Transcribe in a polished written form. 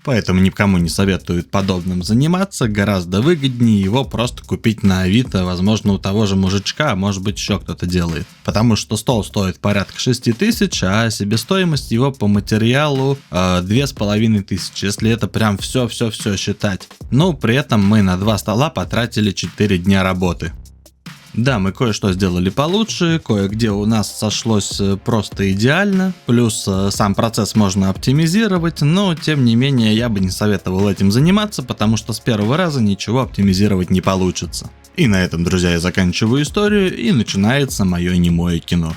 Поэтому никому не советуют подобным заниматься, гораздо выгоднее его просто купить на Авито, возможно, у того же мужичка, а может быть еще кто-то делает. Потому что стол стоит порядка 6000, а себестоимость его по материалу 2500, если это прям все считать. Но при этом мы на 2 стола потратили 4 дня работы. Да, мы кое-что сделали получше, кое-где у нас сошлось просто идеально, плюс сам процесс можно оптимизировать, но тем не менее я бы не советовал этим заниматься, потому что с первого раза ничего оптимизировать не получится. И на этом, друзья, я заканчиваю историю, и начинается мое немое кино.